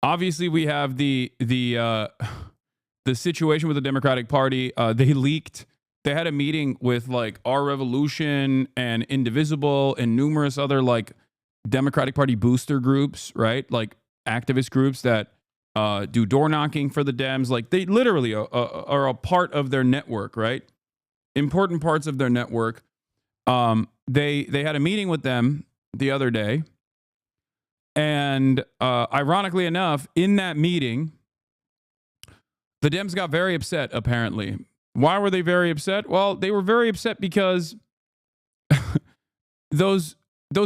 obviously we have the situation with the Democratic Party. They had a meeting with like Our Revolution and Indivisible and numerous other like Democratic Party booster groups, right? Like activist groups that do door knocking for the Dems. Like they literally are a part of their network, right? Important parts of their network. They had a meeting with them the other day. And ironically enough, in that meeting, the Dems got very upset, apparently. Why were they very upset? Well, they were very upset because those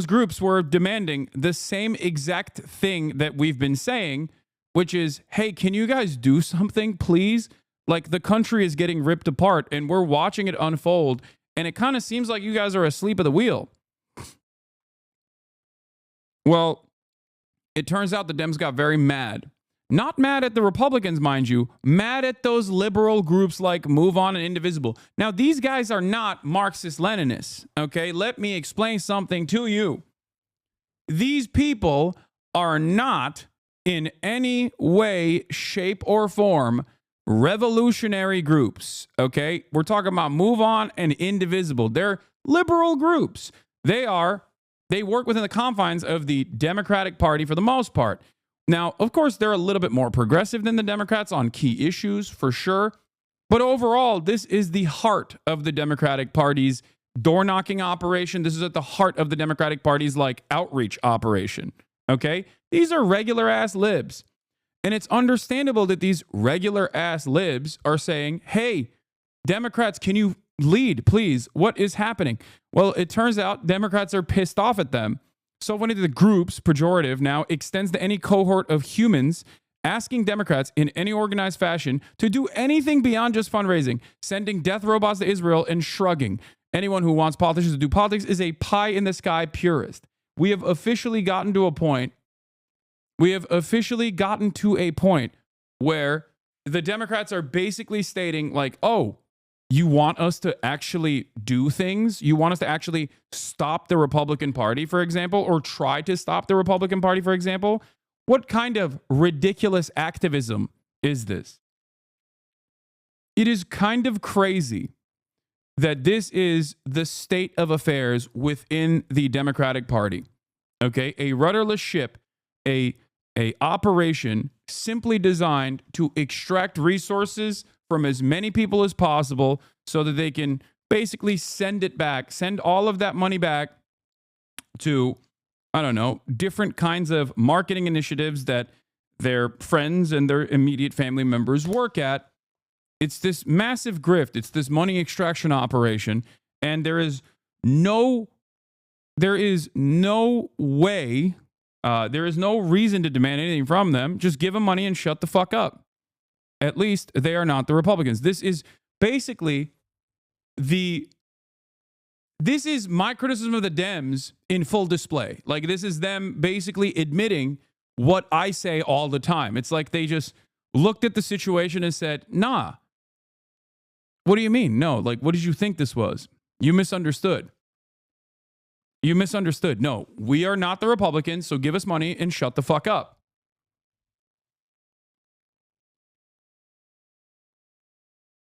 groups were demanding the same exact thing that we've been saying, which is, hey, can you guys do something, please? Like, the country is getting ripped apart, and we're watching it unfold, and it kind of seems like you guys are asleep at the wheel. Well, it turns out the Dems got very mad. Not mad at the Republicans, mind you, mad at those liberal groups like Move On and Indivisible. Now, these guys are not Marxist-Leninists, okay? Let me explain something to you. These people are not in any way, shape, or form revolutionary groups, okay? We're talking about Move On and Indivisible. They're liberal groups. They work within the confines of the Democratic Party for the most part. Now, of course, they're a little bit more progressive than the Democrats on key issues, for sure. But overall, this is the heart of the Democratic Party's door-knocking operation. This is at the heart of the Democratic Party's, like, outreach operation, okay? These are regular-ass libs. And it's understandable that these regular-ass libs are saying, hey, Democrats, can you lead, please? What is happening? Well, it turns out Democrats are pissed off at them. So one of the groups, pejorative now, extends to any cohort of humans asking Democrats in any organized fashion to do anything beyond just fundraising, sending death robots to Israel and shrugging. Anyone who wants politicians to do politics is a pie-in-the-sky purist. We have officially gotten to a point where the Democrats are basically stating like, oh, you want us to actually do things? You want us to actually stop the Republican Party, for example, or try to stop the Republican Party, for example? What kind of ridiculous activism is this? It is kind of crazy that this is the state of affairs within the Democratic Party. Okay? A rudderless ship, a operation simply designed to extract resources from as many people as possible so that they can basically send all of that money back to, I don't know, different kinds of marketing initiatives that their friends and their immediate family members work at. It's this massive grift. It's this money extraction operation. And there is no way, there is no reason to demand anything from them. Just give them money and shut the fuck up. At least they are not the Republicans. This is basically this is my criticism of the Dems in full display. Like, this is them basically admitting what I say all the time. It's like they just looked at the situation and said, nah. What do you mean? No, like, what did you think this was? You misunderstood. You misunderstood. No, we are not the Republicans, so give us money and shut the fuck up.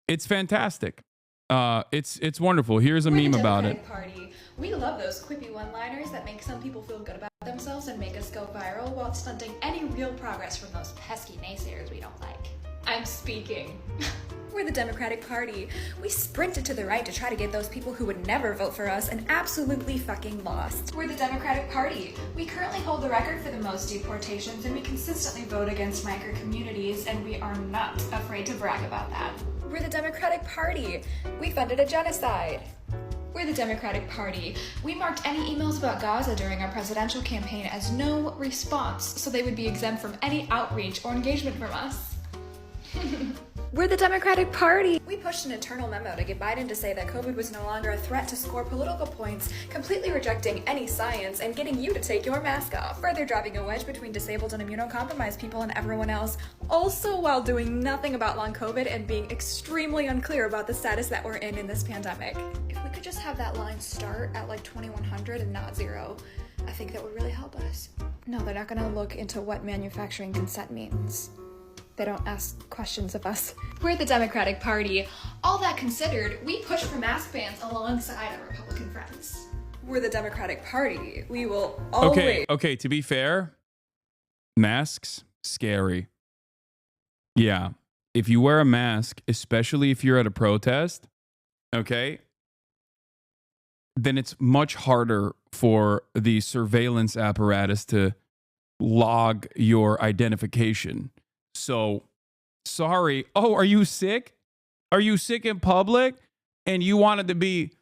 It's fantastic. It's wonderful. Here's a meme about it. Party. We love those quippy one-liners that make some people feel good about themselves and make us go viral while stunting any real progress from those pesky naysayers we don't like. I'm speaking. We're the Democratic Party. We sprinted to the right to try to get those people who would never vote for us and absolutely fucking lost. We're the Democratic Party. We currently hold the record for the most deportations, and we consistently vote against migrant communities, and we are not afraid to brag about that. We're the Democratic Party. We funded a genocide. We're the Democratic Party. We marked any emails about Gaza during our presidential campaign as no response, so they would be exempt from any outreach or engagement from us. We're the Democratic Party. We pushed an internal memo to get Biden to say that COVID was no longer a threat to score political points, completely rejecting any science and getting you to take your mask off, further driving a wedge between disabled and immunocompromised people and everyone else, also while doing nothing about long COVID and being extremely unclear about the status that we're in this pandemic. If we could just have that line start at like 2100 and not 0, I think that would really help us. No, they're not gonna look into what manufacturing consent means. They don't ask questions of us. We're the Democratic Party. All that considered, we push for mask bans alongside our Republican friends. We're the Democratic Party. We will always... Okay, to be fair, masks, scary. Yeah. If you wear a mask, especially if you're at a protest, okay, then it's much harder for the surveillance apparatus to log your identification. So, sorry. Oh, are you sick? Are you sick in public? And you wanted to be,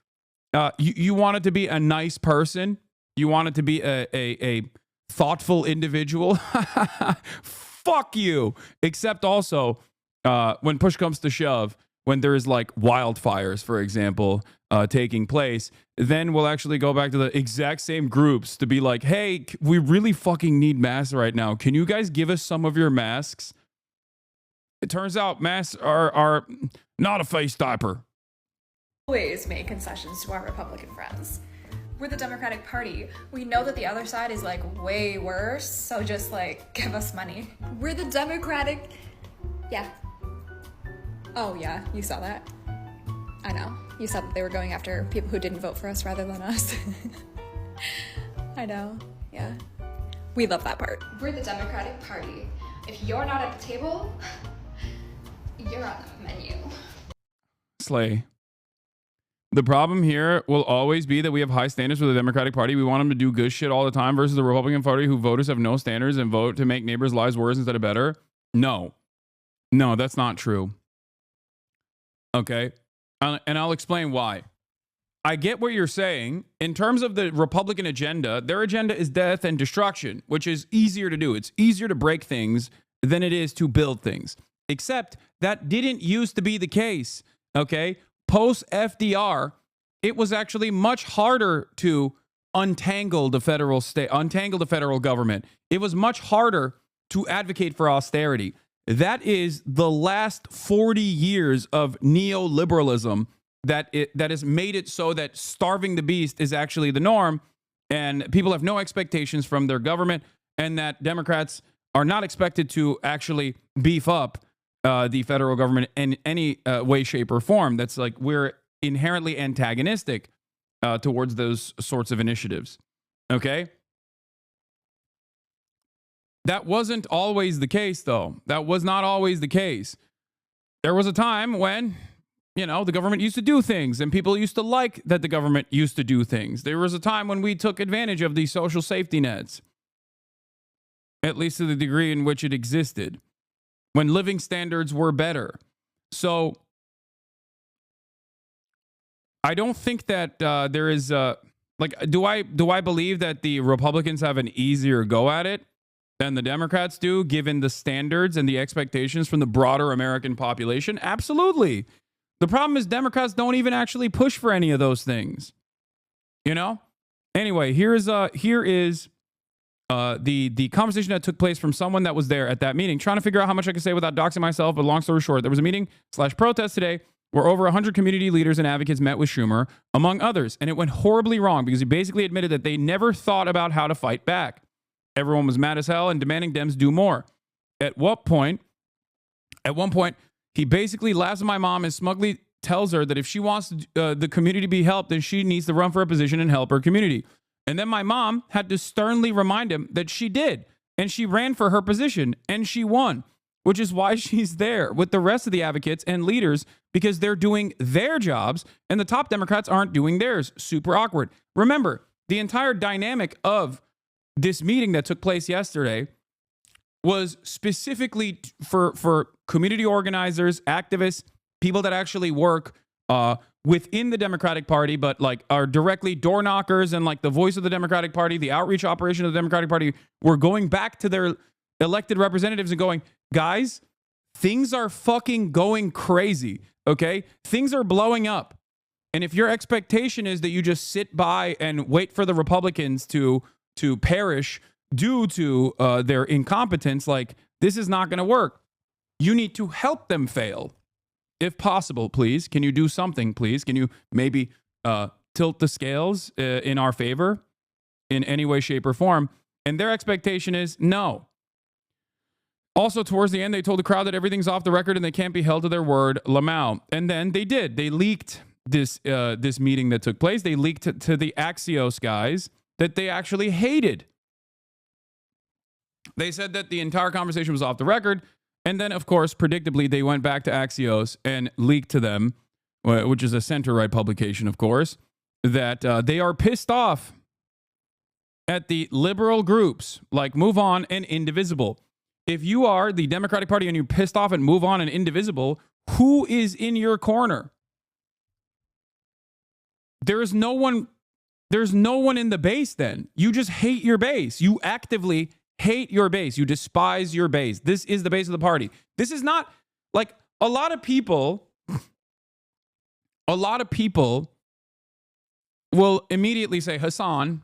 you wanted to be a nice person? You wanted to be a thoughtful individual? Fuck you. Except also, when push comes to shove, when there's like wildfires, for example, taking place, then we'll actually go back to the exact same groups to be like, hey, we really fucking need masks right now. Can you guys give us some of your masks? It turns out masks are not a face diaper. Always make concessions to our Republican friends. We're the Democratic Party. We know that the other side is like way worse, so just like give us money. We're the Democratic... Yeah. Oh yeah, you saw that. I know. You said that they were going after people who didn't vote for us rather than us. I know. Yeah. We love that part. We're the Democratic Party. If you're not at the table, you're on the menu. Slay. The problem here will always be that we have high standards for the Democratic Party. We want them to do good shit all the time versus the Republican Party who voters have no standards and vote to make neighbors' lives worse instead of better. No, that's not true. Okay. And I'll explain why. I get what you're saying. In terms of the Republican agenda, their agenda is death and destruction, which is easier to do. It's easier to break things than it is to build things. Except that didn't used to be the case. Okay. Post FDR, it was actually much harder to untangle the federal government. It was much harder to advocate for austerity. That is the last 40 years of neoliberalism that has made it so that starving the beast is actually the norm, and people have no expectations from their government, and that Democrats are not expected to actually beef up the federal government in any way, shape, or form. That's like we're inherently antagonistic towards those sorts of initiatives. Okay? That wasn't always the case, though. That was not always the case. There was a time when, the government used to do things and people used to like that the government used to do things. There was a time when we took advantage of these social safety nets, at least to the degree in which it existed, when living standards were better. So I don't think that there is do I believe that the Republicans have an easier go at it than the Democrats do, given the standards and the expectations from the broader American population? Absolutely. The problem is Democrats don't even actually push for any of those things. Anyway, here is the conversation that took place from someone that was there at that meeting, trying to figure out how much I can say without doxing myself. But long story short, there was a meeting/protest today where over 100 community leaders and advocates met with Schumer, among others. And it went horribly wrong because he basically admitted that they never thought about how to fight back. Everyone was mad as hell and demanding Dems do more. At one point, he basically laughs at my mom and smugly tells her that if she wants the community to be helped, then she needs to run for a position and help her community. And then my mom had to sternly remind him that she did. And she ran for her position and she won, which is why she's there with the rest of the advocates and leaders, because they're doing their jobs and the top Democrats aren't doing theirs. Super awkward. Remember, the entire dynamic of this meeting that took place yesterday was specifically for community organizers, activists, people that actually work within the Democratic Party, but like are directly door knockers and like the voice of the Democratic Party, the outreach operation of the Democratic Party, were going back to their elected representatives and going, guys, things are fucking going crazy. Okay. Things are blowing up. And if your expectation is that you just sit by and wait for the Republicans to perish due to their incompetence, like this is not going to work. You need to help them fail. If possible, please. Can you do something, please? Can you maybe tilt the scales in our favor in any way, shape, or form? And their expectation is no. Also, towards the end, they told the crowd that everything's off the record and they can't be held to their word, Lamau. And then they did. They leaked this meeting that took place. They leaked to the Axios guys that they actually hated. They said that the entire conversation was off the record. And then, of course, predictably, they went back to Axios and leaked to them, which is a center-right publication, of course, that they are pissed off at the liberal groups like Move On and Indivisible. If you are the Democratic Party and you're pissed off at Move On and Indivisible, who is in your corner? There's no one in the base then. You just hate your base. You actively hate your base. You despise your base. This is the base of the party. This is not like a lot of people will immediately say, Hassan,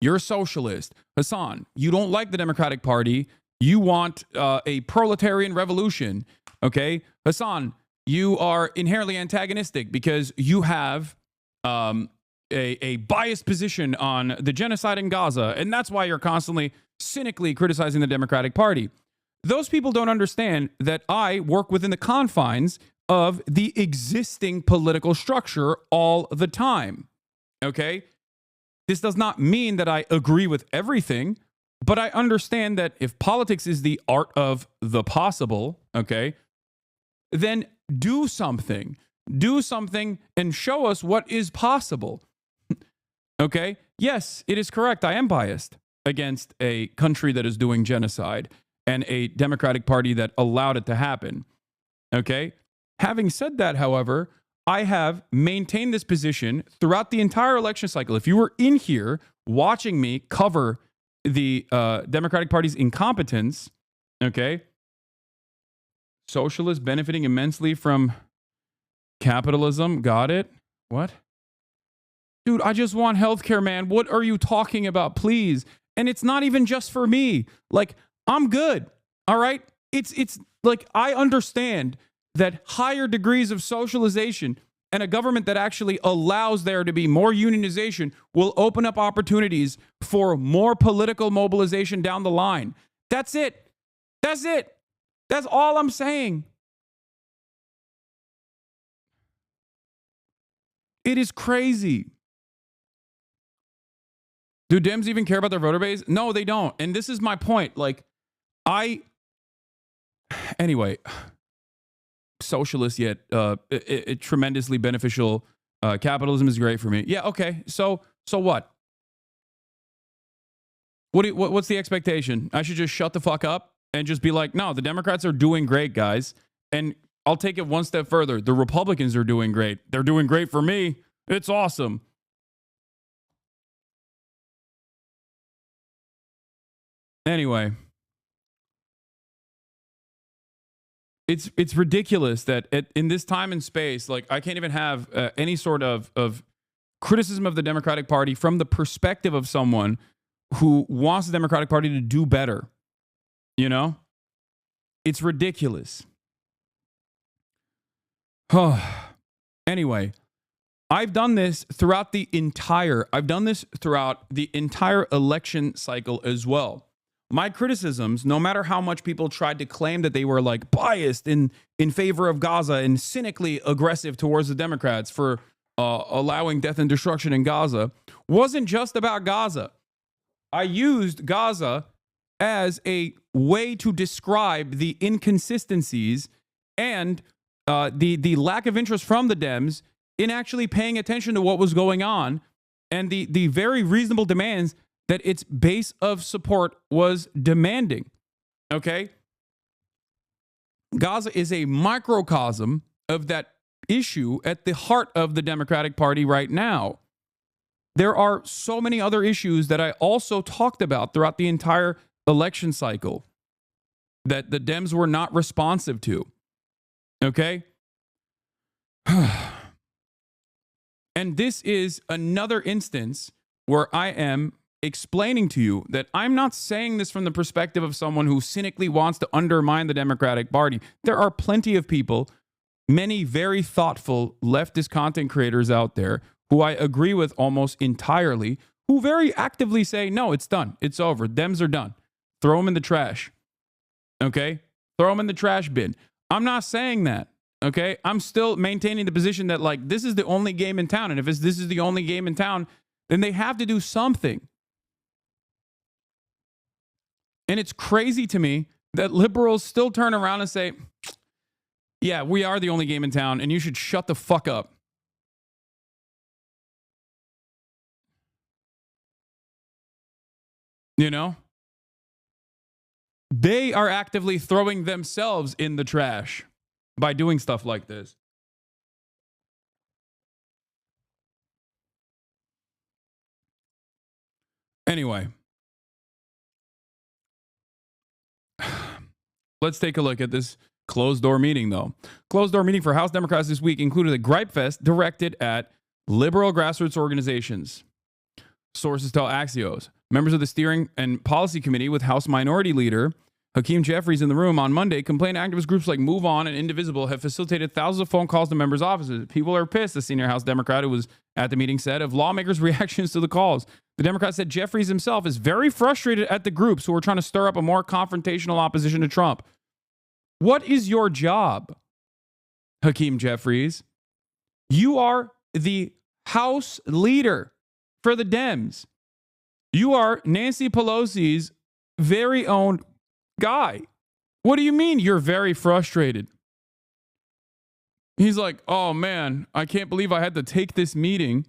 you're a socialist. Hassan, you don't like the Democratic Party. You want a proletarian revolution. Okay? Hassan, you are inherently antagonistic because you have a biased position on the genocide in Gaza, and that's why you're constantly cynically criticizing the Democratic Party. Those people don't understand that I work within the confines of the existing political structure all the time. Okay? This does not mean that I agree with everything, but I understand that if politics is the art of the possible, okay, then do something. Do something and show us what is possible. Okay? Yes, it is correct. I am biased against a country that is doing genocide and a Democratic Party that allowed it to happen. Okay? Having said that, however, I have maintained this position throughout the entire election cycle. If you were in here watching me cover the Democratic Party's incompetence, okay, socialists benefiting immensely from capitalism. Got it? What? Dude, I just want healthcare, man. What are you talking about, please? And it's not even just for me. Like, I'm good. All right? It's like, I understand that higher degrees of socialization and a government that actually allows there to be more unionization will open up opportunities for more political mobilization down the line. That's it. That's it. That's all I'm saying. It is crazy. Do Dems even care about their voter base? No, they don't. And this is my point. Like, anyway, socialist yet tremendously beneficial. Capitalism is great for me. Yeah, okay. So what? What's the expectation? I should just shut the fuck up and just be like, no, the Democrats are doing great, guys. And I'll take it one step further. The Republicans are doing great. They're doing great for me. It's awesome. Anyway, it's ridiculous that in this time and space, like, I can't even have any sort of criticism of the Democratic Party from the perspective of someone who wants the Democratic Party to do better. You know? It's ridiculous. Anyway, I've done this throughout the entire election cycle as well. My criticisms, no matter how much people tried to claim that they were like biased in favor of Gaza and cynically aggressive towards the Democrats for allowing death and destruction in Gaza, wasn't just about Gaza. I used Gaza as a way to describe the inconsistencies and the lack of interest from the Dems in actually paying attention to what was going on and the very reasonable demands that its base of support was demanding. Okay? Gaza is a microcosm of that issue at the heart of the Democratic Party right now. There are so many other issues that I also talked about throughout the entire election cycle that the Dems were not responsive to. Okay? And this is another instance where I am explaining to you that I'm not saying this from the perspective of someone who cynically wants to undermine the Democratic Party. There are plenty of people, many very thoughtful leftist content creators out there who I agree with almost entirely, who very actively say, no, it's done. It's over. Dems are done. Throw them in the trash. Okay? Throw them in the trash bin. I'm not saying that. Okay? I'm still maintaining the position that, like, this is the only game in town. And if this is the only game in town, then they have to do something. And it's crazy to me that liberals still turn around and say, yeah, we are the only game in town, and you should shut the fuck up. You know? They are actively throwing themselves in the trash by doing stuff like this. Anyway, let's take a look at this closed door meeting, though. Closed door meeting for House Democrats this week included a gripe fest directed at liberal grassroots organizations. Sources tell Axios. Members of the Steering and Policy Committee with House Minority Leader Hakeem Jeffries in the room on Monday complained activist groups like Move On and Indivisible have facilitated thousands of phone calls to members' offices. People are pissed, the senior House Democrat who was at the meeting said, of lawmakers' reactions to the calls. The Democrat said Jeffries himself is very frustrated at the groups who are trying to stir up a more confrontational opposition to Trump. What is your job, Hakeem Jeffries? You are the House leader for the Dems. You are Nancy Pelosi's very own guy. What do you mean you're very frustrated? He's like, oh man, I can't believe I had to take this meeting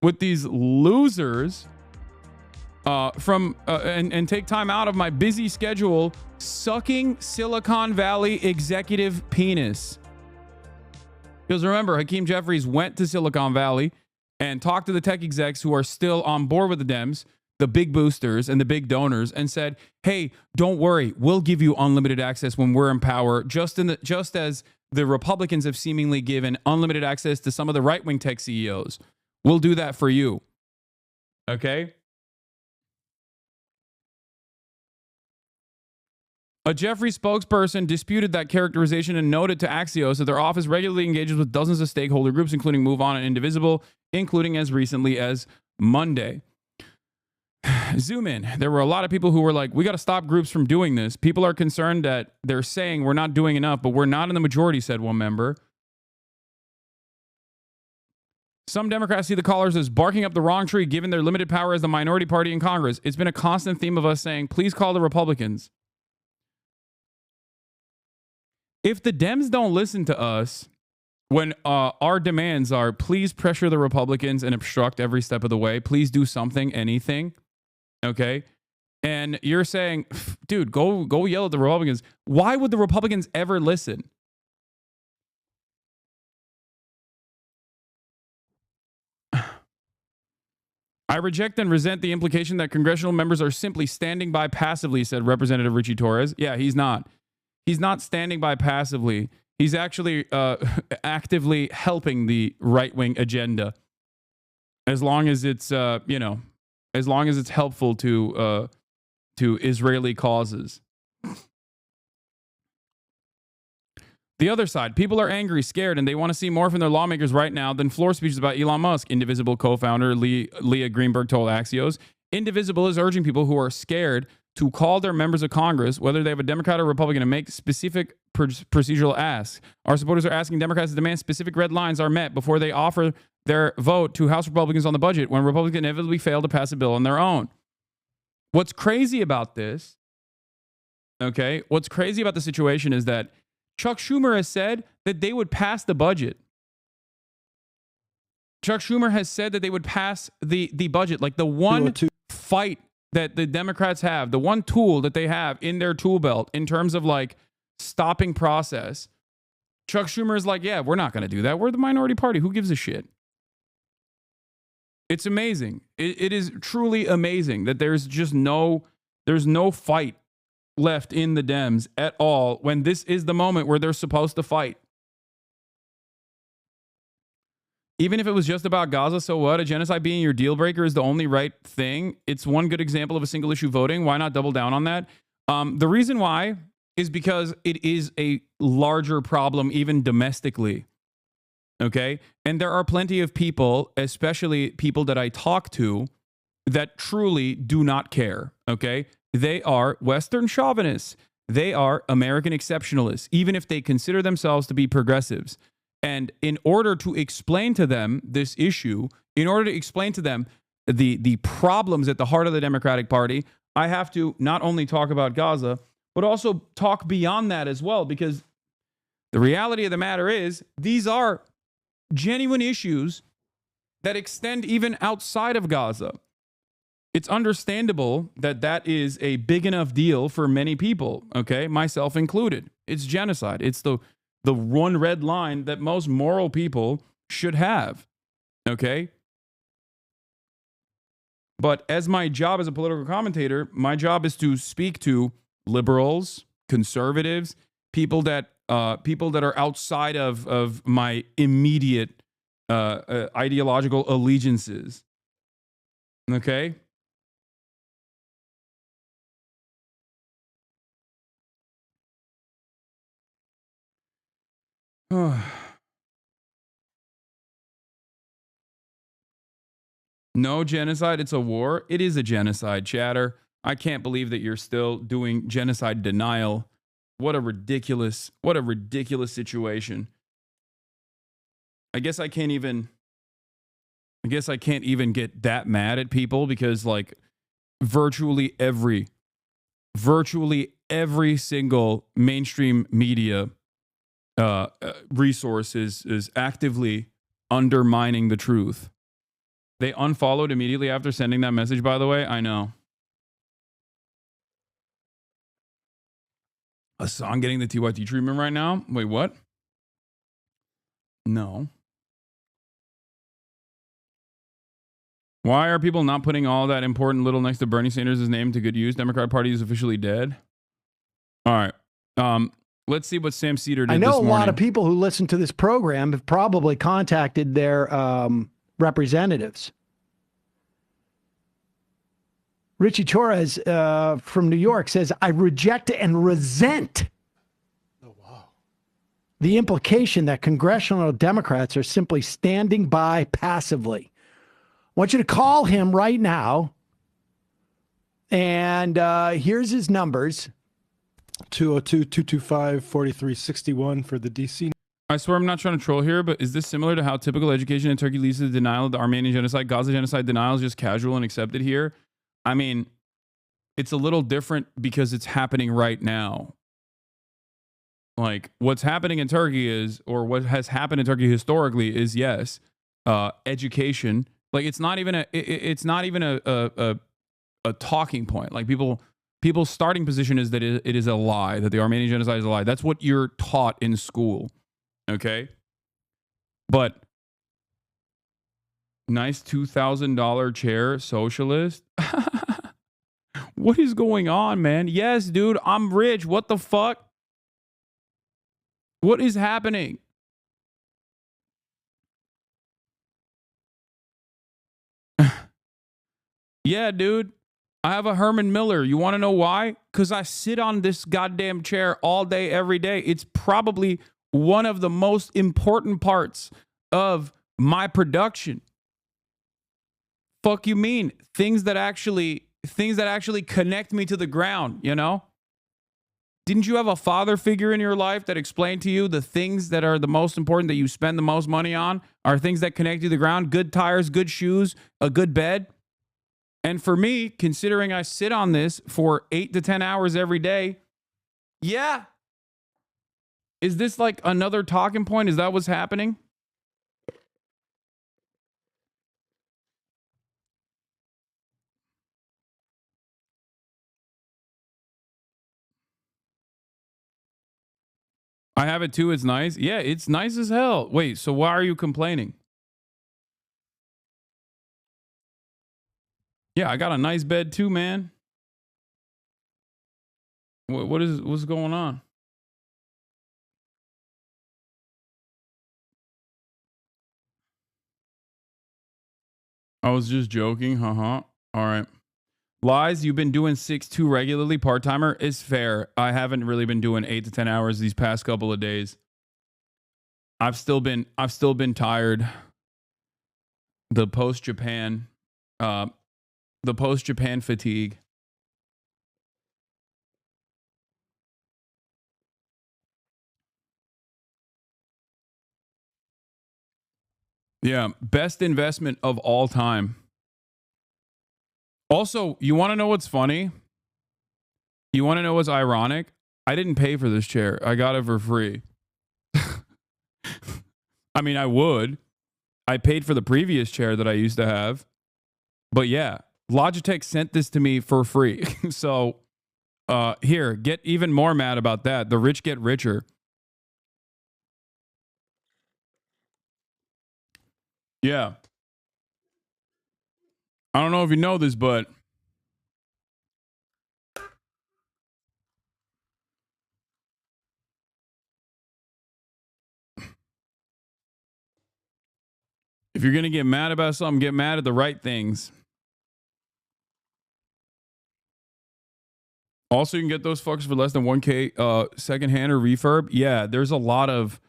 with these losers and take time out of my busy schedule sucking Silicon Valley executive penis. Because remember, Hakeem Jeffries went to Silicon Valley and talked to the tech execs who are still on board with the Dems, the big boosters and the big donors, and said, hey, don't worry, we'll give you unlimited access when we're in power, just as the Republicans have seemingly given unlimited access to some of the right-wing tech CEOs. We'll do that for you. Okay? A Jeffries spokesperson disputed that characterization and noted to Axios that their office regularly engages with dozens of stakeholder groups, including Move On and Indivisible, including as recently as Monday. Zoom in. There were a lot of people who were like, we got to stop groups from doing this. People are concerned that they're saying we're not doing enough, but we're not in the majority, said one member. Some Democrats see the callers as barking up the wrong tree given their limited power as the minority party in Congress. It's been a constant theme of us saying, please call the Republicans. If the Dems don't listen to us when our demands are, please pressure the Republicans and obstruct every step of the way, please do something, anything, okay? And you're saying, dude, go yell at the Republicans. Why would the Republicans ever listen? I reject and resent the implication that congressional members are simply standing by passively, said Representative Richie Torres. Yeah, he's not. He's not standing by passively. He's actually actively helping the right-wing agenda, as long as it's as long as it's helpful to Israeli causes. The other side, people are angry, scared, and they want to see more from their lawmakers right now than floor speeches about Elon Musk. Indivisible co-founder Leah Greenberg told Axios. Indivisible is urging people who are scared to call their members of Congress, whether they have a Democrat or Republican, and make specific procedural asks. Our supporters are asking Democrats to demand specific red lines are met before they offer their vote to House Republicans on the budget when Republicans inevitably fail to pass a bill on their own. What's crazy about this, okay, what's crazy about the situation is that Chuck Schumer has said that they would pass the budget. Chuck Schumer has said that they would pass the budget. Like the one fight that the Democrats have, the one tool that they have in their tool belt in terms of like stopping process, Chuck Schumer is like, yeah, we're not going to do that. We're the minority party. Who gives a shit? It's amazing. It is truly amazing that there's no fight left in the Dems at all when this is the moment where they're supposed to fight. Even if it was just about Gaza, so what? A genocide being your deal breaker is the only right thing. It's one good example of a single issue voting. Why not double down on that? The reason why is because it is a larger problem, even domestically. Okay? And there are plenty of people, especially people that I talk to, that truly do not care, okay? They are Western chauvinists. They are American exceptionalists, even if they consider themselves to be progressives. And in order to explain to them this issue, in order to explain to them the problems at the heart of the Democratic Party, I have to not only talk about Gaza, but also talk beyond that as well, because the reality of the matter is these are genuine issues that extend even outside of Gaza. It's understandable that that is a big enough deal for many people, okay, myself included. It's genocide. It's the one red line that most moral people should have, okay? But as my job as a political commentator, my job is to speak to liberals, conservatives, people that are outside of my immediate ideological allegiances. Okay? No genocide, it's a war. It is a genocide, chatter. I can't believe that you're still doing genocide denial. What a ridiculous situation. I guess I can't even get that mad at people because like virtually every single mainstream media resource is actively undermining the truth. They unfollowed immediately after sending that message, by the way. I know. A song getting the TYT treatment right now? Wait, what? No. Why are people not putting all that important little next to Bernie Sanders' name to good use? Democratic Party is officially dead. All right. Let's see what Sam Cedar did I know this a morning. lot of people who listen to this program have probably contacted their representatives. Richie Torres from New York says, I reject and resent the implication that congressional Democrats are simply standing by passively. I want you to call him right now. And here's his numbers. 202-225-4361 for the DC. I swear I'm not trying to troll here, but is this similar to how typical education in Turkey leads to the denial of the Armenian genocide? Gaza genocide denial is just casual and accepted here. I mean, it's a little different because it's happening right now. Like what's happening in Turkey is, or what has happened in Turkey historically is, yes, education. Like it's not even a talking point. Like people's starting position is that it is a lie, that the Armenian genocide is a lie. That's what you're taught in school. Okay? But nice $2,000 chair, socialist. What is going on, man? Yes, dude, I'm rich. What the fuck? What is happening? Yeah, dude. I have a Herman Miller. You want to know why? Because I sit on this goddamn chair all day, every day. It's probably one of the most important parts of my production. Fuck you mean? Things that actually connect me to the ground, you know? Didn't you have a father figure in your life that explained to you the things that are the most important, that you spend the most money on, are things that connect you to the ground? Good tires, good shoes, a good bed. And for me, considering I sit on this for 8 to 10 hours every day, yeah. Is this like another talking point? Is that what's happening? I have it too. It's nice. Yeah, it's nice as hell. Wait, so why are you complaining? Yeah, I got a nice bed too, man. What's going on? I was just joking. All right. Lies, you've been doing 6-2 regularly, part-timer, is fair. I haven't really been doing 8 to 10 hours these past couple of days. I've still been tired. The post-Japan The post-Japan fatigue. Yeah, best investment of all time. Also, you want to know what's funny? You want to know what's ironic? I didn't pay for this chair. I got it for free. I mean, I would. I paid for the previous chair that I used to have. But yeah, Logitech sent this to me for free. So here, get even more mad about that. The rich get richer. Yeah. I don't know if you know this, but if you're going to get mad about something, get mad at the right things. Also, you can get those fuckers for less than 1K secondhand or refurb. Yeah, there's a lot of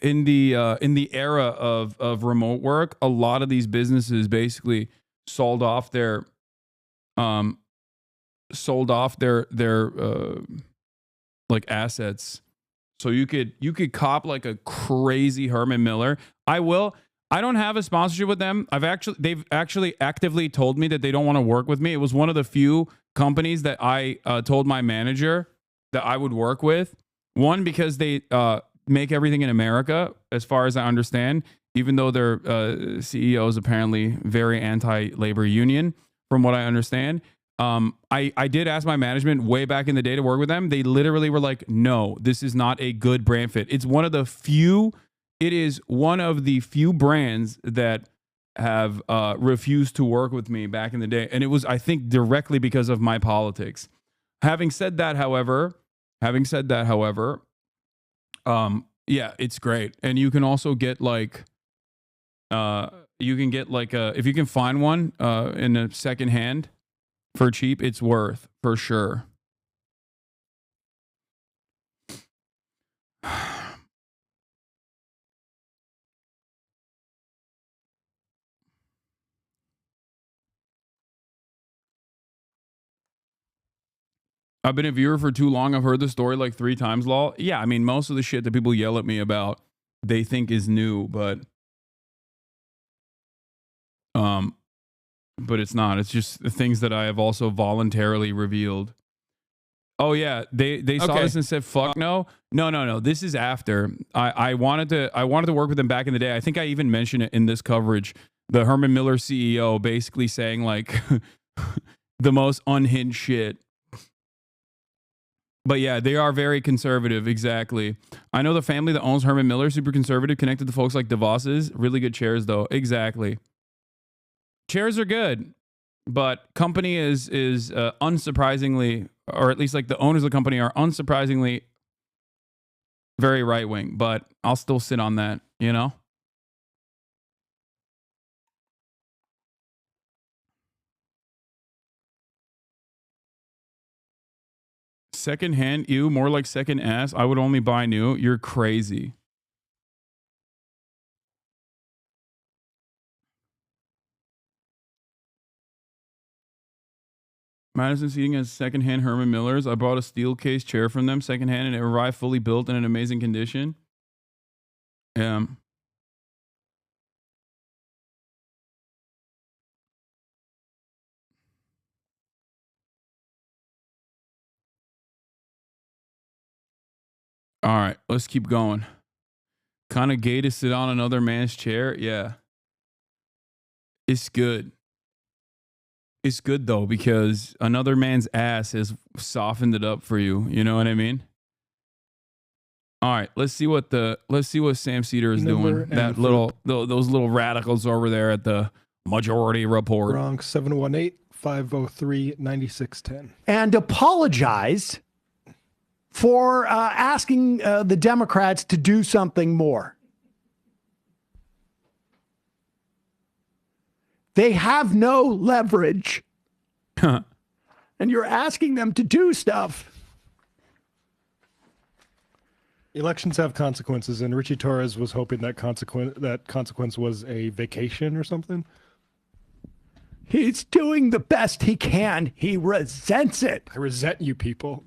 in the era of remote work, a lot of these businesses basically sold off their like assets. So you could cop like a crazy Herman Miller. I don't have a sponsorship with them. They've actually actively told me that they don't want to work with me. It was one of the few companies that I told my manager that I would work with. One, because they make everything in America, as far as I understand, even though their CEO is apparently very anti-labor union, from what I understand. I did ask my management way back in the day to work with them. They literally were like, no, this is not a good brand fit. It is one of the few brands that have refused to work with me back in the day. And it was, I think, directly because of my politics. Having said that, however, yeah, it's great. And you can also get like, if you can find one in a second hand for cheap, it's worth for sure. I've been a viewer for too long. I've heard the story like 3 times, lol. Yeah, I mean, most of the shit that people yell at me about, they think is new, but it's not. It's just the things that I have also voluntarily revealed. Oh yeah, they saw this and said, "Fuck no, no." This is after I wanted to work with them back in the day. I think I even mentioned it in this coverage. The Herman Miller CEO basically saying like the most unhinged shit. But yeah, they are very conservative. Exactly. I know the family that owns Herman Miller, super conservative, connected to folks like DeVos's. Really good chairs, though. Exactly. Chairs are good, but company is unsurprisingly, or at least like the owners of the company are unsurprisingly very right wing. But I'll still sit on that, you know. Second hand, you more like second ass. I would only buy new. You're crazy. Madison Seating has secondhand Herman Millers. I bought a steel case chair from them secondhand, and it arrived fully built and in amazing condition. Yeah. All right, let's keep going. Kind of gay to sit on another man's chair. Yeah. It's good. It's good though, because another man's ass has softened it up for you. You know what I mean? All right, let's see what Sam Cedar is doing. That those little radicals over there at the Majority Report. Bronx 718-503-9610. And apologize for asking the Democrats to do something more. They have no leverage. And you're asking them to do stuff. Elections have consequences, and Richie Torres was hoping that consequence was a vacation or something. He's doing the best he can. He resents it. I resent you people.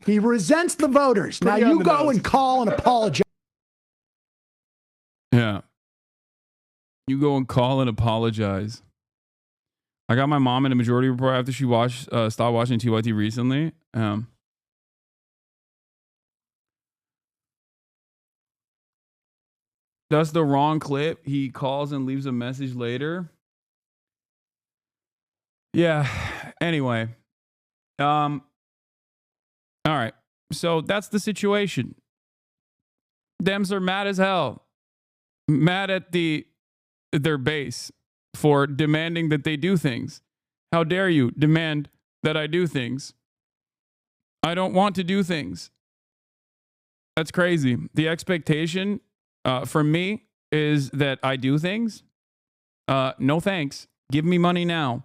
He resents the voters. Now Pretty on you the go nose. and call and apologize. Yeah. You go and call and apologize. I got my mom in a Majority Report after she stopped watching TYT recently. That's the wrong clip. He calls and leaves a message later. Yeah. Anyway. All right. So that's the situation. Dems are mad as hell. Mad at their base for demanding that they do things. How dare you demand that I do things? I don't want to do things. That's crazy. The expectation from me is that I do things. No thanks. Give me money now.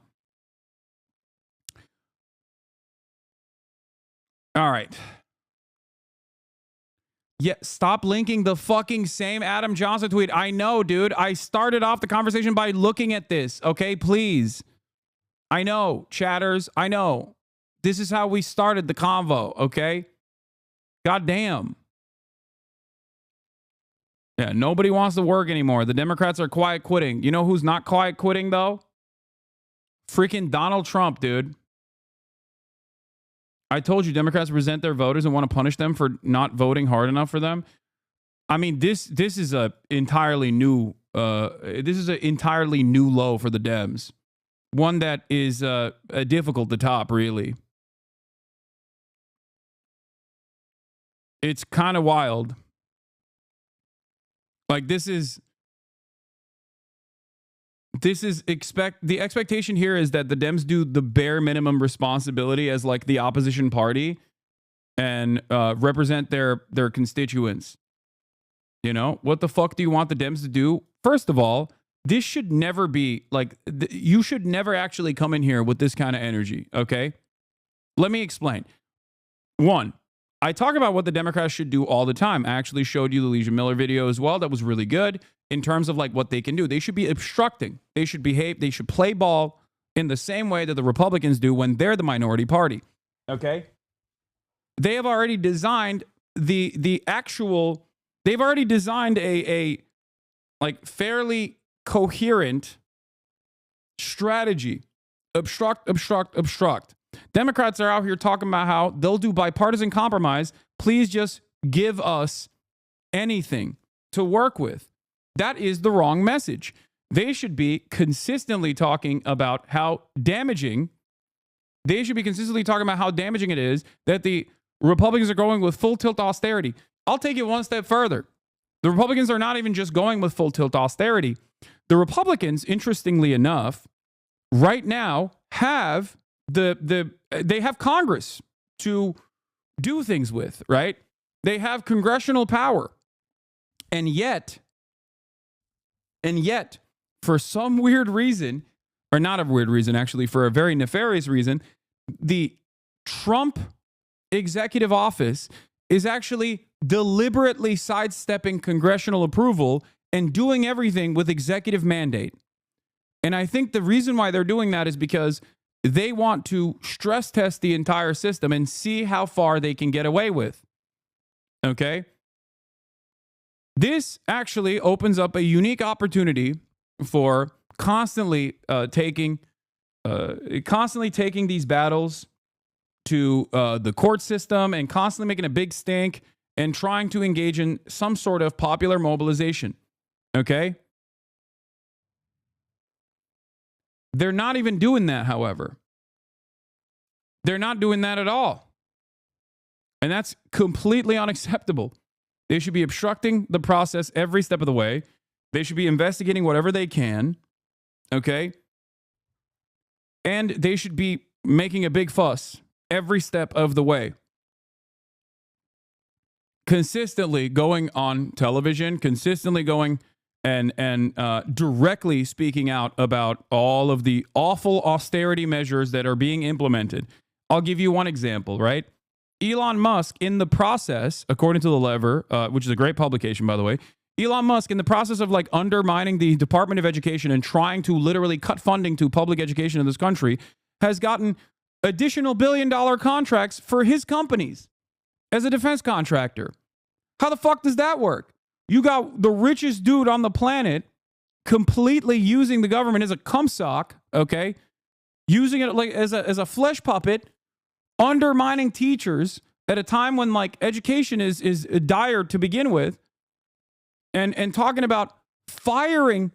All right. Yeah, stop linking the fucking same Adam Johnson tweet. I know, dude. I started off the conversation by looking at this. Okay, please. I know, chatters. I know. This is how we started the convo, okay? God damn. Yeah, nobody wants to work anymore. The Democrats are quiet quitting. You know who's not quiet quitting, though? Freaking Donald Trump, dude. I told you Democrats resent their voters and want to punish them for not voting hard enough for them. I mean, this is a entirely new low for the Dems. One that is difficult to top, really. It's kind of wild. Like the expectation here is that the Dems do the bare minimum responsibility as like the opposition party and represent their constituents. You know, what the fuck do you want the Dems to do? First of all, this should never be like, you should never actually come in here with this kind of energy. Okay. Let me explain. One, I talk about what the Democrats should do all the time. I actually showed you the Legion Miller video as well. That was really good in terms of like what they can do. They should be obstructing. They should behave. They should play ball in the same way that the Republicans do when they're the minority party. Okay. They have already designed they've already designed a like fairly coherent strategy. Obstruct. Democrats are out here talking about how they'll do bipartisan compromise. Please just give us anything to work with. That is the wrong message. They should be consistently talking about how damaging it is that the Republicans are going with full tilt austerity. I'll take it one step further. The Republicans are not even just going with full tilt austerity. The Republicans, interestingly enough, right now have they have Congress to do things with, right? They have congressional power. And yet, for some weird reason, or not a weird reason, actually, for a very nefarious reason, the Trump executive office is actually deliberately sidestepping congressional approval and doing everything with executive mandate. And I think the reason why they're doing that is because they want to stress test the entire system and see how far they can get away with. Okay? This actually opens up a unique opportunity for constantly taking these battles to the court system and constantly making a big stink and trying to engage in some sort of popular mobilization. Okay? They're not even doing that, however. They're not doing that at all. And that's completely unacceptable. They should be obstructing the process every step of the way. They should be investigating whatever they can. Okay? And they should be making a big fuss every step of the way. Consistently going on television, consistently going and directly speaking out about all of the awful austerity measures that are being implemented. I'll give you one example, right? Elon Musk, in the process, according to The Lever, which is a great publication, by the way, Elon Musk, in the process of like undermining the Department of Education and trying to literally cut funding to public education in this country, has gotten additional billion-dollar contracts for his companies as a defense contractor. How the fuck does that work? You got the richest dude on the planet completely using the government as a cumsock, okay? Using it like as a flesh puppet, undermining teachers at a time when like education is dire to begin with, and talking about firing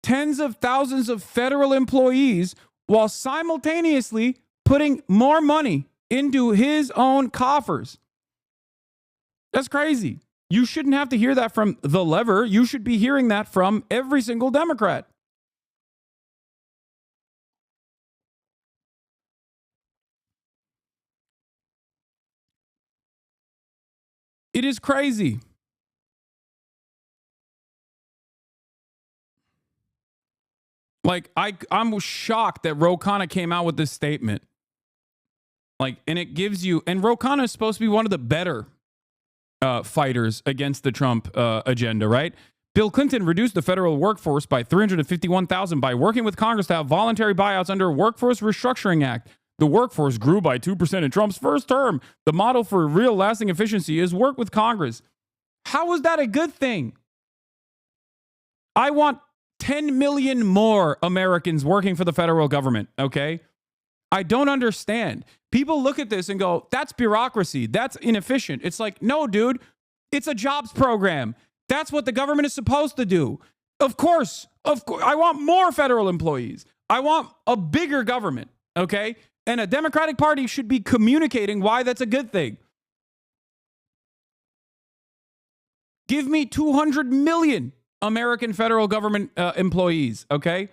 tens of thousands of federal employees while simultaneously putting more money into his own coffers. That's crazy. You shouldn't have to hear that from the lever. You should be hearing that from every single Democrat. It is crazy. Like, I'm shocked that Ro Khanna came out with this statement. Like, and it gives you, and Ro Khanna is supposed to be one of the better fighters against the Trump agenda, right? Bill Clinton reduced the federal workforce by 351,000 by working with Congress to have voluntary buyouts under a Workforce Restructuring Act. The workforce grew by 2% in Trump's first term. The model for real lasting efficiency is work with Congress. How is that a good thing? I want 10 million more Americans working for the federal government, okay? I don't understand. People look at this and go, that's bureaucracy. That's inefficient. It's like, no, dude, it's a jobs program. That's what the government is supposed to do. Of course. I want more federal employees. I want a bigger government, okay? And a Democratic Party should be communicating why that's a good thing. Give me 200 million American federal government employees, okay?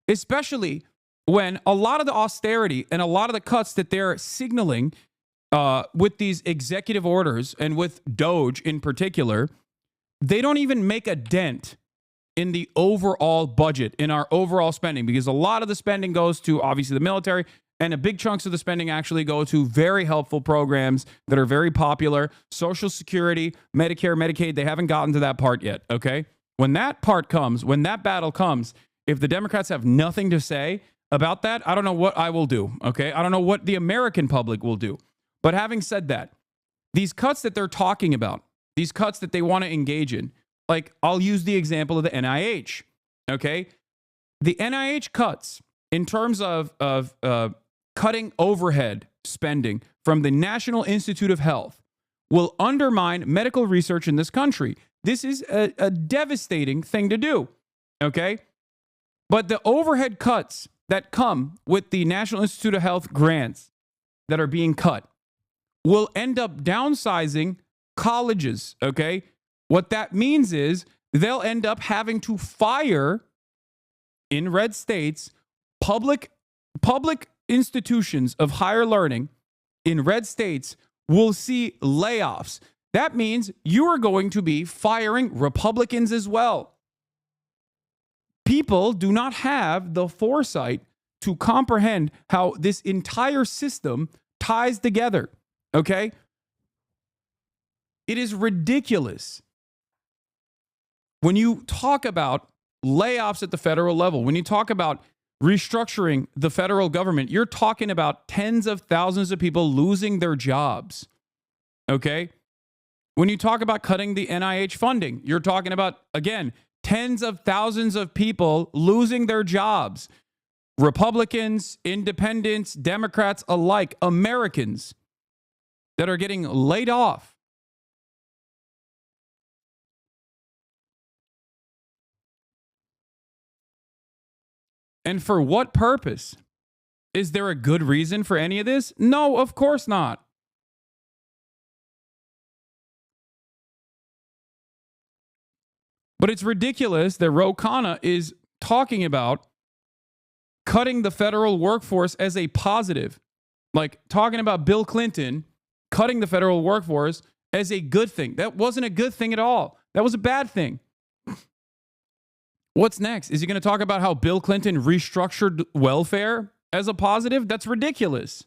Especially when a lot of the austerity and a lot of the cuts that they're signaling with these executive orders and with Doge in particular, they don't even make a dent in the overall budget, in our overall spending, because a lot of the spending goes to obviously the military, and a big chunks of the spending actually go to very helpful programs that are very popular. Social Security, Medicare, Medicaid, they haven't gotten to that part yet, okay? When that part comes, when that battle comes, if the Democrats have nothing to say about that, I don't know what I will do, okay? I don't know what the American public will do. But having said that, these cuts that they're talking about, these cuts that they want to engage in, like I'll use the example of the NIH, okay? The NIH cuts in terms of cutting overhead spending from the National Institute of Health will undermine medical research in this country. This is a devastating thing to do, okay? But the overhead cuts that come with the National Institute of Health grants that are being cut will end up downsizing colleges, okay? What that means is they'll end up having to fire, in red states, public institutions of higher learning in red states will see layoffs. That means you are going to be firing Republicans as well. People do not have the foresight to comprehend how this entire system ties together, okay? It is ridiculous when you talk about layoffs at the federal level, when you talk about restructuring the federal government, you're talking about tens of thousands of people losing their jobs, okay? When you talk about cutting the NIH funding, you're talking about, again, tens of thousands of people losing their jobs. Republicans, independents, Democrats alike, Americans that are getting laid off. And for what purpose? Is there a good reason for any of this? No, of course not. But it's ridiculous that Ro Khanna is talking about cutting the federal workforce as a positive. Like talking about Bill Clinton cutting the federal workforce as a good thing. That wasn't a good thing at all. That was a bad thing. What's next? Is he going to talk about how Bill Clinton restructured welfare as a positive? That's ridiculous.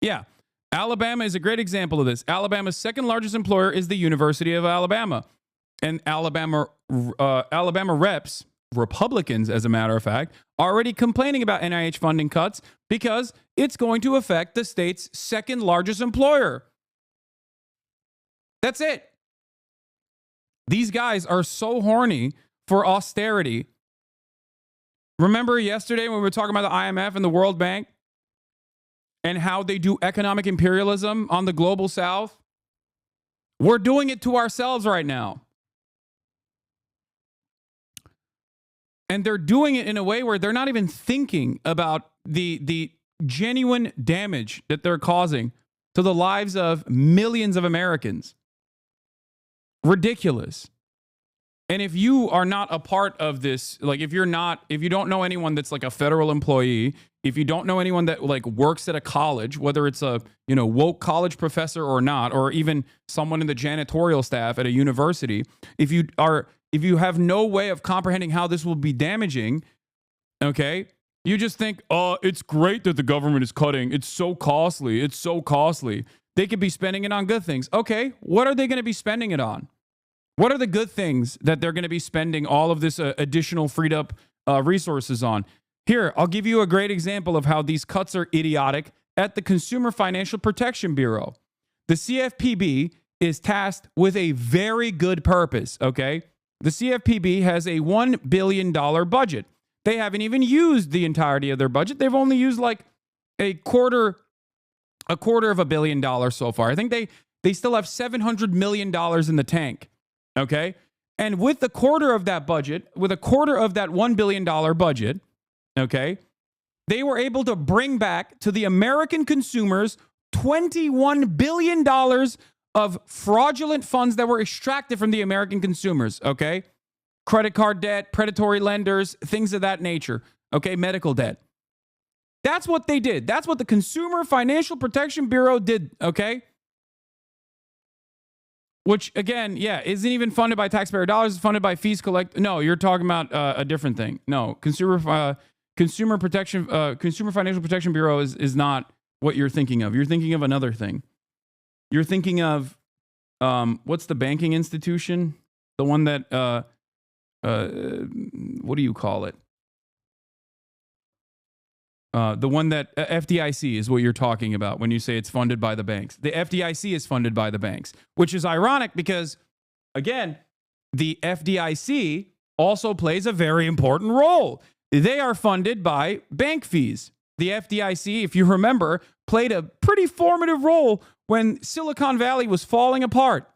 Yeah. Alabama is a great example of this. Alabama's second largest employer is the University of Alabama. And Alabama reps, Republicans, as a matter of fact, already complaining about NIH funding cuts because it's going to affect the state's second largest employer. That's it. These guys are so horny for austerity. Remember yesterday when we were talking about the IMF and the World Bank and how they do economic imperialism on the global south? We're doing it to ourselves right now. And they're doing it in a way where they're not even thinking about the genuine damage that they're causing to the lives of millions of Americans. Ridiculous. And if you are not a part of this, like if you don't know anyone that's like a federal employee, if you don't know anyone that like works at a college, whether it's a, woke college professor or not, or even someone in the janitorial staff at a university, if you have no way of comprehending how this will be damaging, okay, you just think, oh, it's great that the government is cutting. It's so costly. It's so costly. They could be spending it on good things. Okay, what are they going to be spending it on? What are the good things that they're going to be spending all of this additional freed up resources on? Here, I'll give you a great example of how these cuts are idiotic at the Consumer Financial Protection Bureau. The CFPB is tasked with a very good purpose, okay? The CFPB has a $1 billion budget. They haven't even used the entirety of their budget. They've only used like a quarter of $1 billion so far. I think they still have $700 million in the tank. Okay. And with a quarter of that budget, with a quarter of that $1 billion budget, okay, they were able to bring back to the American consumers $21 billion of fraudulent funds that were extracted from the American consumers. Okay. Credit card debt, predatory lenders, things of that nature. Okay. Medical debt. That's what they did. That's what the Consumer Financial Protection Bureau did. Okay. Which, again, yeah, isn't even funded by taxpayer dollars. It's funded by fees collect. No, you're talking about a different thing. No, Consumer Financial Protection Bureau is not what you're thinking of. You're thinking of another thing. You're thinking of what's the banking institution? The one that what do you call it? The one that FDIC is what you're talking about when you say it's funded by the banks. The FDIC is funded by the banks, which is ironic because, again, the FDIC also plays a very important role. They are funded by bank fees. The FDIC, if you remember, played a pretty formative role when Silicon Valley was falling apart.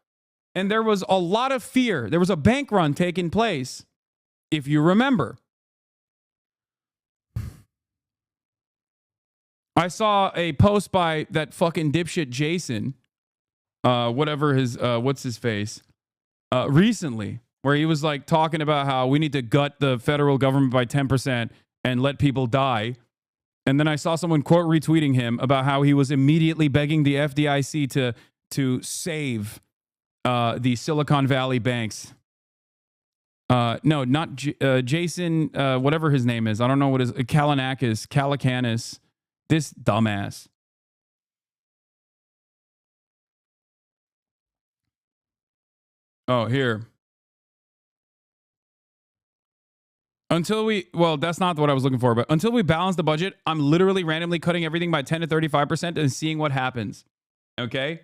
And there was a lot of fear. There was a bank run taking place, if you remember. I saw a post by that fucking dipshit Jason, whatever his, what's his face, recently, where he was like talking about how we need to gut the federal government by 10% and let people die. And then I saw someone quote retweeting him about how he was immediately begging the FDIC to save the Silicon Valley banks. No, not Jason, whatever his name is. I don't know what his, Calacanis. This dumbass. Oh, here. Well, that's not what I was looking for, but until we balance the budget, I'm literally randomly cutting everything by 10 to 35% and seeing what happens. Okay?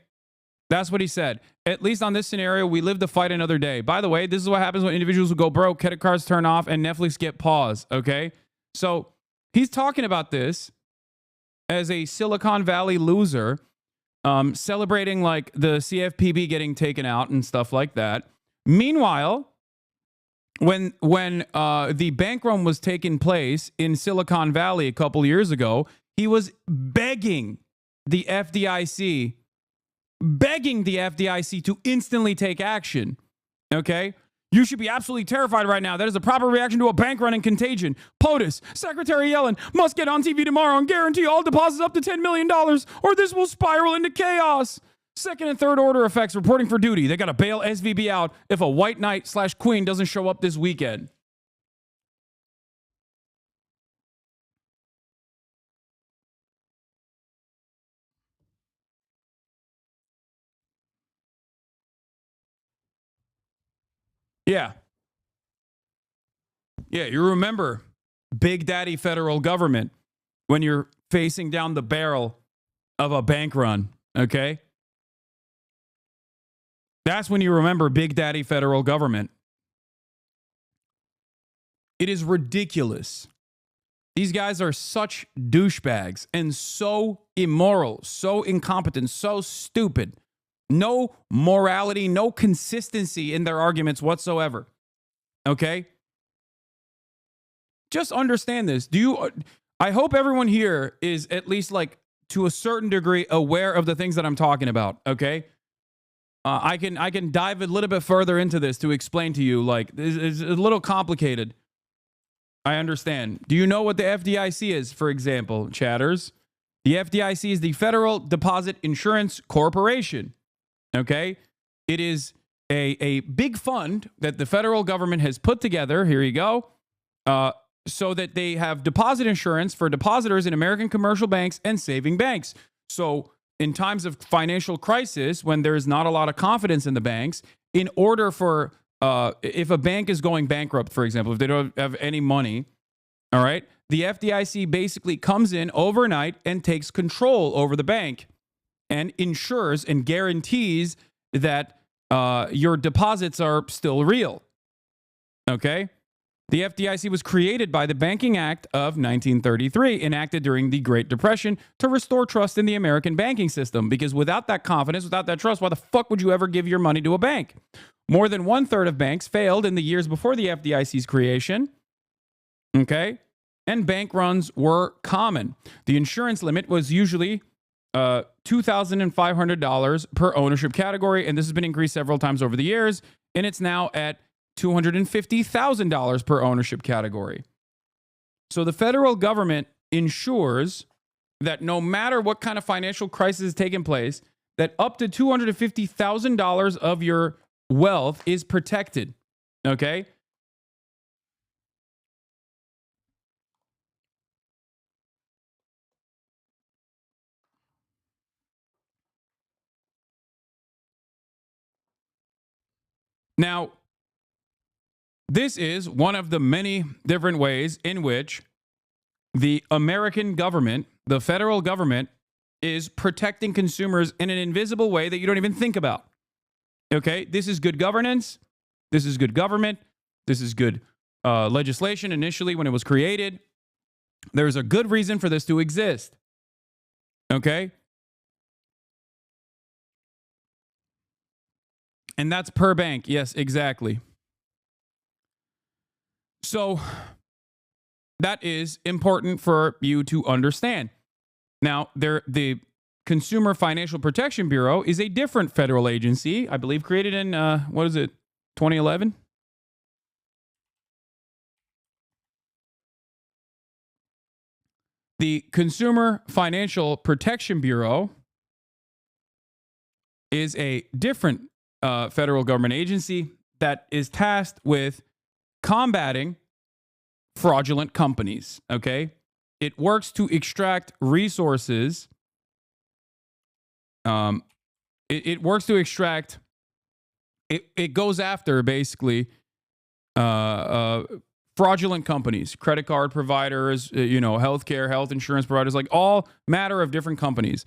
That's what he said. At least on this scenario, we live to fight another day. By the way, this is what happens when individuals who go broke, credit cards turn off, and Netflix get paused. Okay? So he's talking about this as a Silicon Valley loser, celebrating like the CFPB getting taken out and stuff like that. Meanwhile, when the bank run was taking place in Silicon Valley a couple years ago, he was begging the FDIC to instantly take action. Okay? You should be absolutely terrified right now. That is a proper reaction to a bank run and contagion. POTUS, Secretary Yellen must get on TV tomorrow and guarantee all deposits up to $10 million or this will spiral into chaos. Second and third order effects reporting for duty. They got to bail SVB out if a white knight/queen doesn't show up this weekend. Yeah. Yeah, you remember Big Daddy federal government when you're facing down the barrel of a bank run, okay? That's when you remember Big Daddy federal government. It is ridiculous. These guys are such douchebags and so immoral, so incompetent, so stupid. No morality, no consistency in their arguments whatsoever. Okay? Just understand this. I hope everyone here is at least like to a certain degree aware of the things that I'm talking about, okay? I can dive a little bit further into this to explain to you, like, it's a little complicated. I understand. Do you know what the FDIC is, for example, chatters? The FDIC is the Federal Deposit Insurance Corporation. Okay? It is a big fund that the federal government has put together. Here you go. So that they have deposit insurance for depositors in American commercial banks and saving banks. So in times of financial crisis, when there is not a lot of confidence in the banks, in order for if a bank is going bankrupt, for example, if they don't have any money, all right, the FDIC basically comes in overnight and takes control over the bank and ensures and guarantees that your deposits are still real. Okay? The FDIC was created by the Banking Act of 1933, enacted during the Great Depression to restore trust in the American banking system. Because without that confidence, without that trust, why the fuck would you ever give your money to a bank? More than 1/3 of banks failed in the years before the FDIC's creation. Okay? And bank runs were common. The insurance limit was usually $2,500 per ownership category, and this has been increased several times over the years, and it's now at $250,000 per ownership category. So the federal government ensures that no matter what kind of financial crisis is taking place, that up to $250,000 of your wealth is protected. Okay? Now, this is one of the many different ways in which the American government, the federal government, is protecting consumers in an invisible way that you don't even think about. Okay? This is good governance. This is good government. This is good legislation initially when it was created. There's a good reason for this to exist. Okay? And that's per bank. Yes, exactly. So that is important for you to understand. Now, the Consumer Financial Protection Bureau is a different federal agency, I believe, created in, 2011? The Consumer Financial Protection Bureau is a different federal government agency that is tasked with combating fraudulent companies, okay? It works to extract resources. It works to extract, it goes after basically fraudulent companies, credit card providers, healthcare, health insurance providers, like all matter of different companies.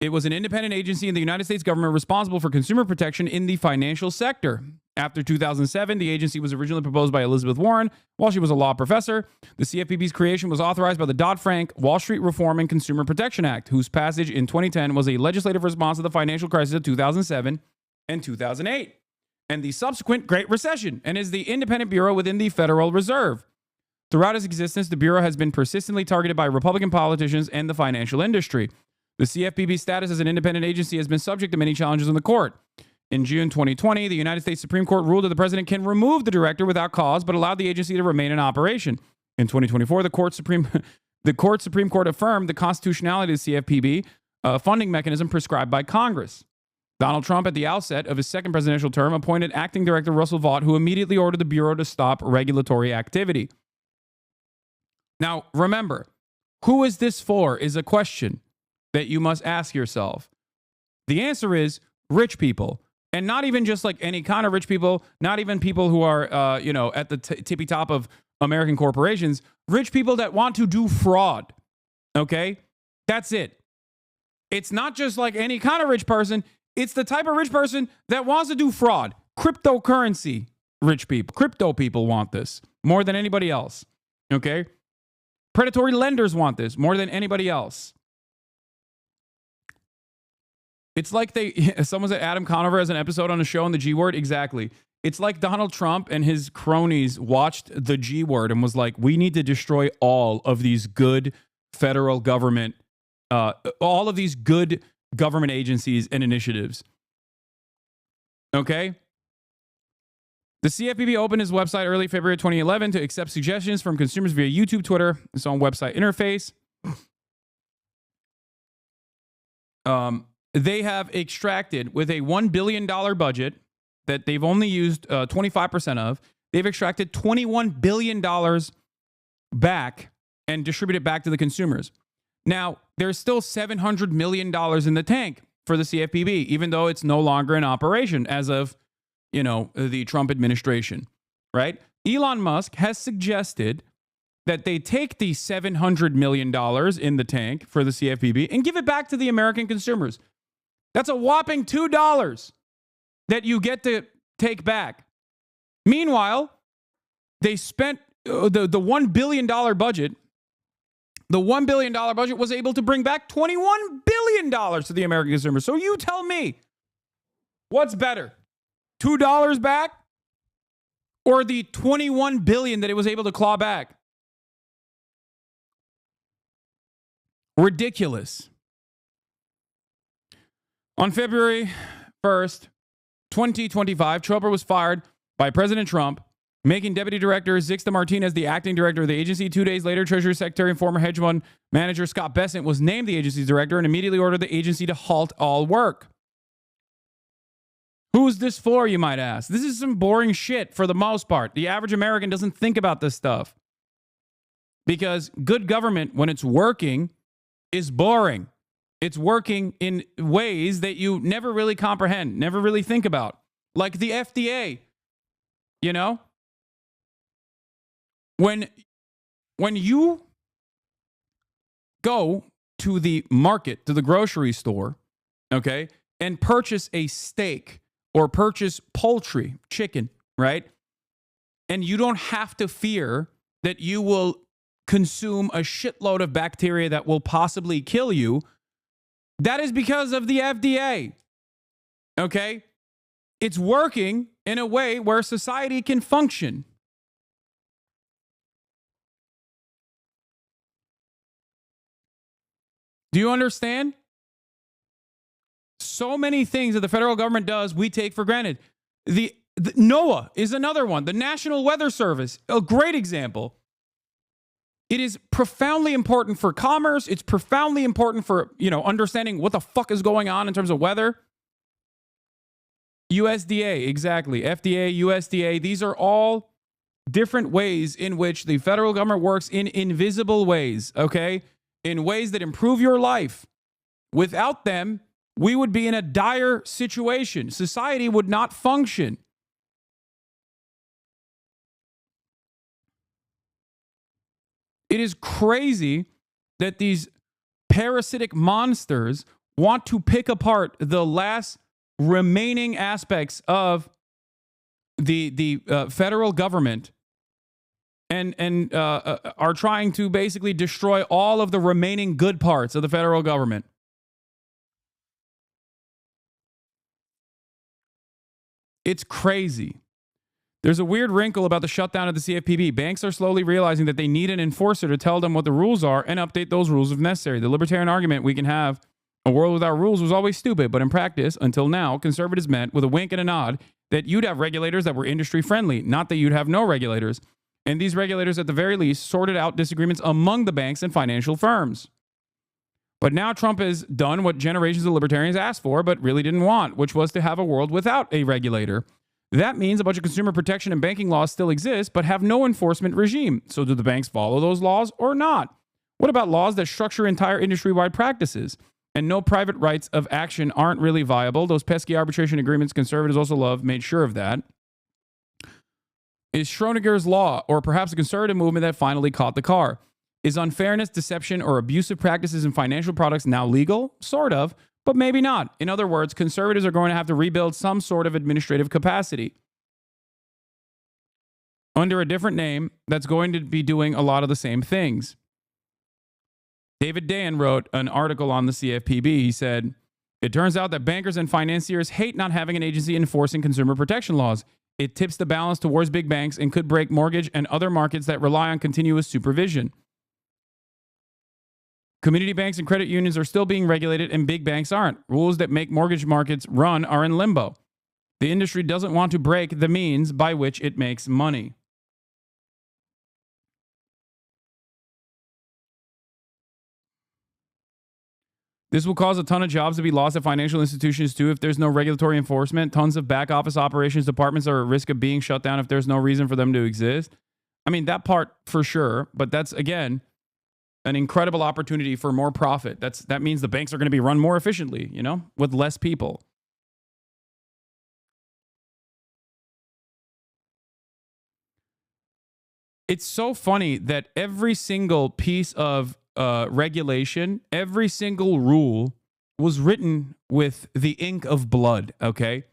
It was an independent agency in the United States government responsible for consumer protection in the financial sector. After 2007, the agency was originally proposed by Elizabeth Warren while she was a law professor. The CFPB's creation was authorized by the Dodd-Frank Wall Street Reform and Consumer Protection Act, whose passage in 2010 was a legislative response to the financial crisis of 2007 and 2008, and the subsequent Great Recession, and is the independent bureau within the Federal Reserve. Throughout its existence, the bureau has been persistently targeted by Republican politicians and the financial industry. The CFPB's status as an independent agency has been subject to many challenges in the court. In June 2020, the United States Supreme Court ruled that the president can remove the director without cause, but allowed the agency to remain in operation. In 2024, the Supreme Court affirmed the constitutionality of the CFPB funding mechanism prescribed by Congress. Donald Trump, at the outset of his second presidential term, appointed acting director Russell Vought, who immediately ordered the bureau to stop regulatory activity. Now, remember, who is this for is a question that you must ask yourself. The answer is rich people. And not even just like any kind of rich people, not even people who are, at the tippy top of American corporations, rich people that want to do fraud. Okay? That's it. It's not just like any kind of rich person. It's the type of rich person that wants to do fraud. Cryptocurrency rich people. Crypto people want this more than anybody else. Okay? Predatory lenders want this more than anybody else. It's like someone said Adam Conover has an episode on a show on the G Word. Exactly. It's like Donald Trump and his cronies watched the G Word and was like, we need to destroy all of these good federal government, all of these good government agencies and initiatives. Okay? The CFPB opened its website early February 2011 to accept suggestions from consumers via YouTube, Twitter, its own website interface. They have extracted, with a $1 billion budget that they've only used 25% of, they've extracted $21 billion back and distributed back to the consumers. Now, there's still $700 million in the tank for the CFPB, even though it's no longer in operation as of, the Trump administration, right? Elon Musk has suggested that they take the $700 million in the tank for the CFPB and give it back to the American consumers. That's a whopping $2 that you get to take back. Meanwhile, they spent the $1 billion budget. The $1 billion budget was able to bring back $21 billion to the American consumer. So you tell me, what's better? $2 back or the $21 billion that it was able to claw back? Ridiculous. On February 1st, 2025, Chopra was fired by President Trump, making Deputy Director Zixta Martinez the acting director of the agency. 2 days later, Treasury Secretary and former hedge fund manager Scott Bessent was named the agency's director and immediately ordered the agency to halt all work. Who's this for, you might ask? This is some boring shit for the most part. The average American doesn't think about this stuff. Because good government, when it's working, is boring. It's working in ways that you never really comprehend, never really think about. Like the FDA, When you go to the market, to the grocery store, okay, and purchase a steak or purchase poultry, chicken, right? And you don't have to fear that you will consume a shitload of bacteria that will possibly kill you. That is because of the FDA, okay? It's working in a way where society can function. Do you understand? So many things that the federal government does, we take for granted. The NOAA is another one. The National Weather Service, a great example. It is profoundly important for commerce. It's profoundly important for, understanding what the fuck is going on in terms of weather. USDA, exactly. FDA, USDA. These are all different ways in which the federal government works in invisible ways, okay? In ways that improve your life. Without them, we would be in a dire situation. Society would not function. It is crazy that these parasitic monsters want to pick apart the last remaining aspects of the federal government and are trying to basically destroy all of the remaining good parts of the federal government. It's crazy. There's a weird wrinkle about the shutdown of the CFPB. Banks are slowly realizing that they need an enforcer to tell them what the rules are and update those rules if necessary. The libertarian argument we can have a world without rules was always stupid, but in practice, until now, conservatives meant with a wink and a nod that you'd have regulators that were industry friendly, not that you'd have no regulators. And these regulators, at the very least, sorted out disagreements among the banks and financial firms. But now Trump has done what generations of libertarians asked for, but really didn't want, which was to have a world without a regulator. That means a bunch of consumer protection and banking laws still exist, but have no enforcement regime. So do the banks follow those laws or not? What about laws that structure entire industry-wide practices and no private rights of action aren't really viable. Those pesky arbitration agreements conservatives also love made sure of that. Is Schrodinger's law, or perhaps a conservative movement that finally caught the car? Is unfairness, deception, or abusive practices in financial products now legal? Sort of, but maybe not. In other words, conservatives are going to have to rebuild some sort of administrative capacity under a different name that's going to be doing a lot of the same things. David Dan wrote an article on the CFPB. He said, it turns out that bankers and financiers hate not having an agency enforcing consumer protection laws. It tips the balance towards big banks and could break mortgage and other markets that rely on continuous supervision. Community banks and credit unions are still being regulated and big banks aren't. Rules that make mortgage markets run are in limbo. The industry doesn't want to break the means by which it makes money. This will cause a ton of jobs to be lost at financial institutions too if there's no regulatory enforcement. Tons of back office operations departments are at risk of being shut down if there's no reason for them to exist. I mean, that part for sure, but that's, again, an incredible opportunity for more profit. That means the banks are going to be run more efficiently, with less people. It's so funny that every single piece of regulation, every single rule was written with the ink of blood, okay?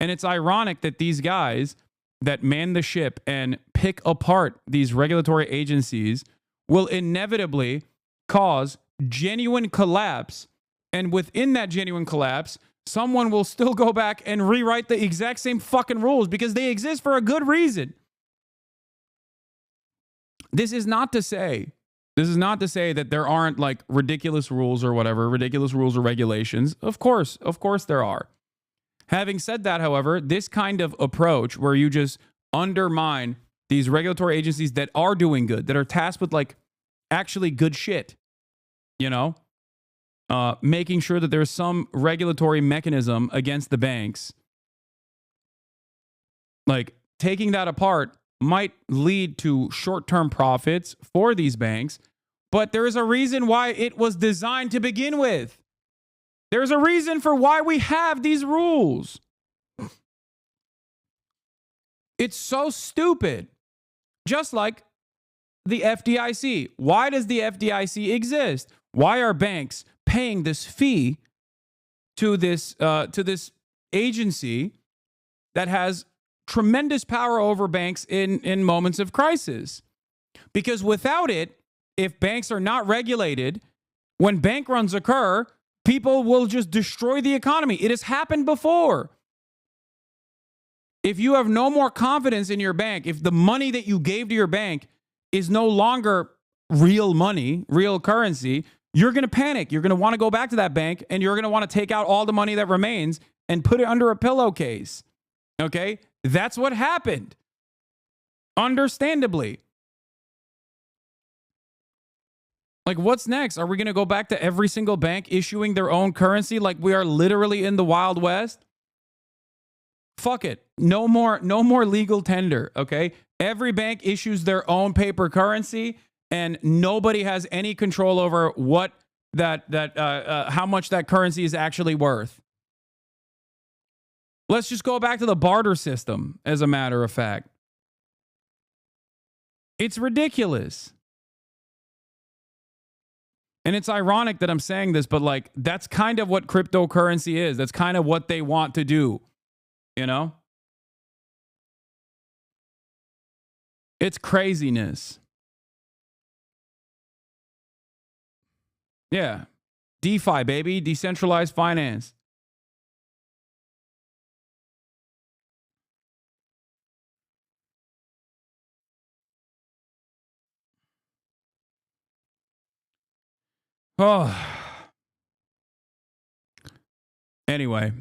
And it's ironic that these guys that man the ship and pick apart these regulatory agencies will inevitably cause genuine collapse. And within that genuine collapse, someone will still go back and rewrite the exact same fucking rules because they exist for a good reason. This is not to say that there aren't like ridiculous rules or whatever, ridiculous rules or regulations. Of course there are. Having said that, however, this kind of approach where you just undermine these regulatory agencies that are doing good, that are tasked with like actually good shit, making sure that there's some regulatory mechanism against the banks, like taking that apart might lead to short-term profits for these banks, but there is a reason why it was designed to begin with. There's a reason for why we have these rules. It's so stupid. Just like the FDIC. Why does the FDIC exist? Why are banks paying this fee to this agency that has tremendous power over banks in moments of crisis? Because without it, if banks are not regulated, when bank runs occur, people will just destroy the economy. It has happened before. If you have no more confidence in your bank, if the money that you gave to your bank is no longer real money, real currency, you're going to panic. You're going to want to go back to that bank and you're going to want to take out all the money that remains and put it under a pillowcase. Okay? That's what happened. Understandably. Like, what's next? Are we going to go back to every single bank issuing their own currency like we are literally in the Wild West? Fuck it. No more legal tender, okay? Every bank issues their own paper currency and nobody has any control over what how much that currency is actually worth. Let's just go back to the barter system, as a matter of fact. It's ridiculous. And it's ironic that I'm saying this, but like, that's kind of what cryptocurrency is. That's kind of what they want to do, It's craziness. Yeah. DeFi, baby. Decentralized finance. Oh. Anyway,